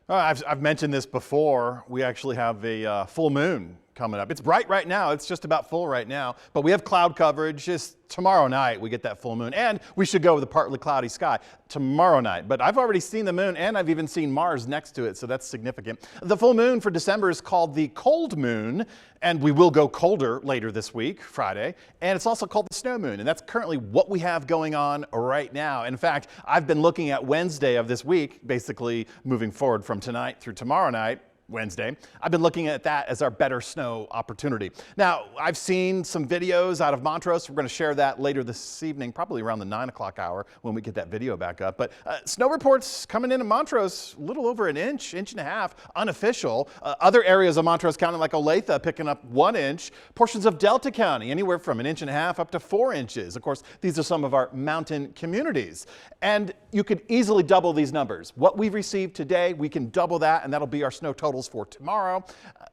I've mentioned this before. We actually have a full moon coming up. It's bright right now. It's just about full right now, but we have cloud coverage. Just tomorrow night we get that full moon, and we should go with a partly cloudy sky tomorrow night. But I've already seen the moon, and I've even seen Mars next to it, so that's significant. The full moon for December is called the cold moon, and we will go colder later this week, Friday, and it's also called the snow moon, and that's currently what we have going on right now. In fact, I've been looking at Wednesday of this week, basically moving forward from tonight through tomorrow night, Wednesday. I've been looking at that as our better snow opportunity. Now, I've seen some videos out of Montrose. We're going to share that later this evening, probably around the 9 o'clock hour when we get that video back up. But snow reports coming into Montrose, a little over an inch, inch and a half, unofficial. Other areas of Montrose County like Olathe picking up 1 inch. Portions of Delta County anywhere from 1.5 inches up to 4 inches. Of course, these are some of our mountain communities. And you could easily double these numbers. What we've received today, we can double that, and that'll be our snow total for tomorrow.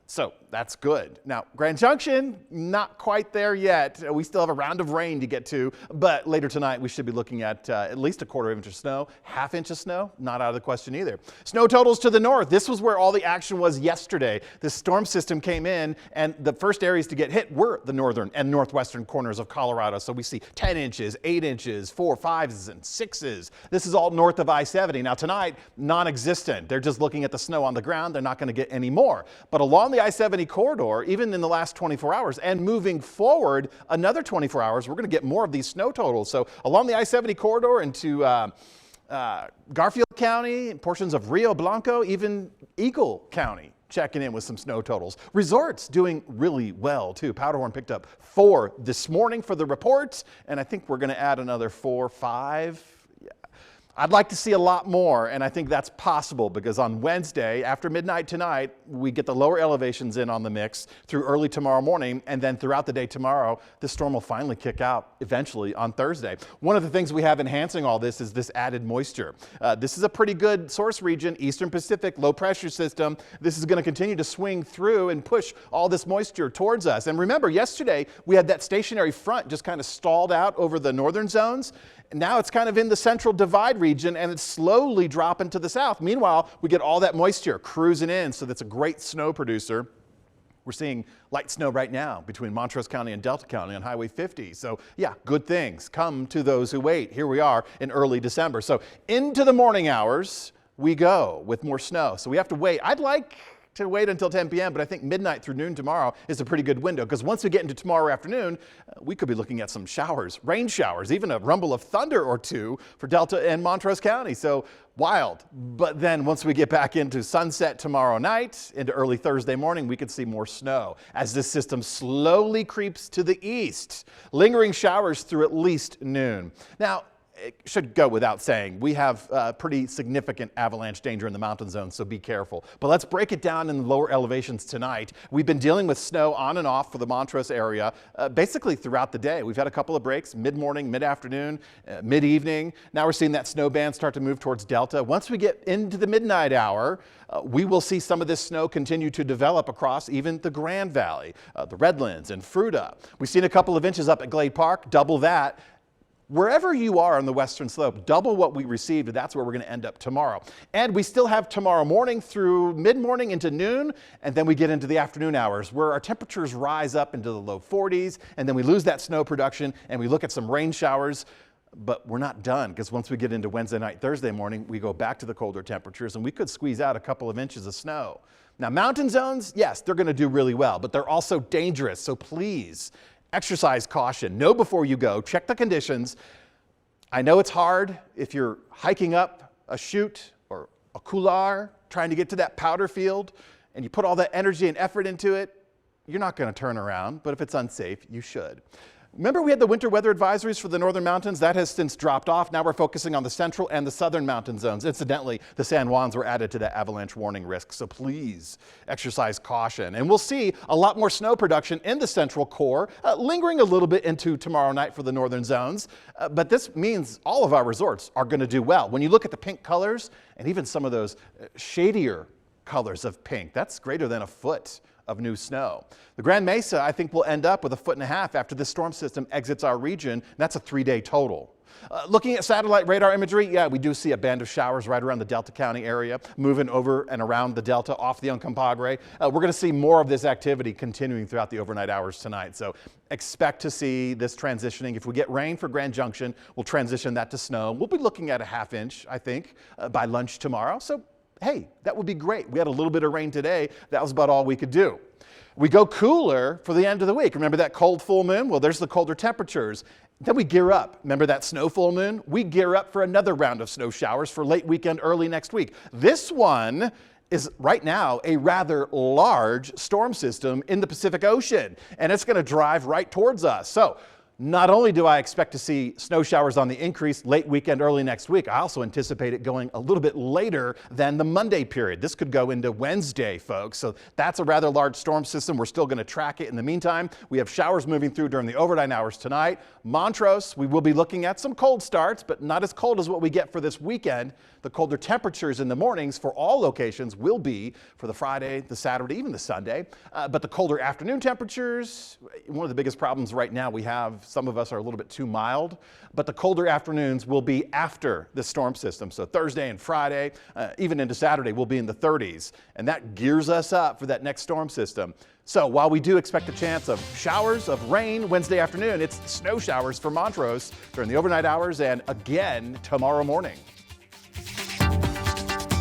So that's good. Now, Grand Junction, not quite there yet. We still have a round of rain to get to, but later tonight we should be looking at least a 1/4 inch of snow. 1/2 inch of snow, not out of the question either. Snow totals to the north. This was where all the action was yesterday. This storm system came in, and the first areas to get hit were the northern and northwestern corners of Colorado. So we see 10 inches, 8 inches, 4, 5s, and 6s. This is all north of I-70. Now tonight, non-existent. They're just looking at the snow on the ground. They're not going to get any more. But along the I-70 corridor, even in the last 24 hours and moving forward another 24 hours, we're going to get more of these snow totals. So along the I-70 corridor into Garfield County, portions of Rio Blanco, even Eagle County checking in with some snow totals. Resorts doing really well too. Powderhorn picked up 4 this morning for the reports, and I think we're going to add another 4, 5. I'd like to see a lot more, and I think that's possible because on Wednesday, after midnight tonight, we get the lower elevations in on the mix through early tomorrow morning, and then throughout the day tomorrow, the storm will finally kick out eventually on Thursday. One of the things we have enhancing all this is this added moisture. This is a pretty good source region, Eastern Pacific, low pressure system. This is going to continue to swing through and push all this moisture towards us. And remember, yesterday we had that stationary front just kind of stalled out over the northern zones. Now it's kind of in the central divide region, and it's slowly dropping to the south. Meanwhile, we get all that moisture cruising in, so that's a great snow producer. We're seeing light snow right now between Montrose County and Delta County on Highway 50. So yeah, good things come to those who wait. Here we are in early December. So into the morning hours we go with more snow. So we have to wait. I'd like to wait until 10 p.m., but I think midnight through noon tomorrow is a pretty good window, because once we get into tomorrow afternoon, we could be looking at some showers, rain showers, even a rumble of thunder or two for Delta and Montrose County. So wild. But then once we get back into sunset tomorrow night, into early Thursday morning, we could see more snow as this system slowly creeps to the east, lingering showers through at least noon. Now, it should go without saying, we have pretty significant avalanche danger in the mountain zone, so be careful. But let's break it down in the lower elevations tonight. We've been dealing with snow on and off for the Montrose area basically throughout the day. We've had a couple of breaks, mid-morning, mid-afternoon, mid-evening. Now we're seeing that snow band start to move towards Delta. Once we get into the midnight hour, we will see some of this snow continue to develop across even the Grand Valley, the Redlands and Fruita. We've seen a couple of inches up at Glade Park, double that. Wherever you are on the western slope, double what we received, and that's where we're going to end up tomorrow. And we still have tomorrow morning through mid-morning into noon, and then we get into the afternoon hours where our temperatures rise up into the low 40s, and then we lose that snow production, and we look at some rain showers. But we're not done, because once we get into Wednesday night, Thursday morning, we go back to the colder temperatures, and we could squeeze out a couple of inches of snow. Now, mountain zones, yes, they're going to do really well, but they're also dangerous, so please exercise caution. Know before you go. Check the conditions. I know it's hard if you're hiking up a chute or a couloir trying to get to that powder field and you put all that energy and effort into it. You're not going to turn around, but if it's unsafe, you should. Remember we had the winter weather advisories for the northern mountains? That has since dropped off. Now we're focusing on the central and the southern mountain zones. Incidentally, the San Juans were added to that avalanche warning risk, so please exercise caution. And we'll see a lot more snow production in the central core, lingering a little bit into tomorrow night for the northern zones. But this means all of our resorts are going to do well. When you look at the pink colors and even some of those shadier colors of pink, that's greater than a foot of new snow. The Grand Mesa, I think, will end up with 1.5 feet after this storm system exits our region. That's a 3-day total. Looking at satellite radar imagery, yeah, we do see a band of showers right around the Delta County area, moving over and around the Delta off the Uncompahgre. We're going to see more of this activity continuing throughout the overnight hours tonight. So expect to see this transitioning. If we get rain for Grand Junction, we'll transition that to snow. We'll be looking at a ½ inch, I think, by lunch tomorrow. So, hey, that would be great. We had a little bit of rain today. That was about all we could do. We go cooler for the end of the week. Remember that cold full moon? Well, there's the colder temperatures. Then we gear up. Remember that snow full moon? We gear up for another round of snow showers for late weekend, early next week. This one is right now a rather large storm system in the Pacific Ocean, and it's going to drive right towards us. So not only do I expect to see snow showers on the increase late weekend, early next week, I also anticipate it going a little bit later than the Monday period. This could go into Wednesday, folks. So that's a rather large storm system. We're still going to track it. In the meantime, we have showers moving through during the overnight hours tonight. Montrose, we will be looking at some cold starts, but not as cold as what we get for this weekend. The colder temperatures in the mornings for all locations will be for the Friday, the Saturday, even the Sunday. But the colder afternoon temperatures, one of the biggest problems right now we have, some of us are a little bit too mild, but the colder afternoons will be after the storm system. So Thursday and Friday, even into Saturday, we'll be in the 30s, and that gears us up for that next storm system. So while we do expect a chance of showers of rain Wednesday afternoon, it's snow showers for Montrose during the overnight hours and again tomorrow morning.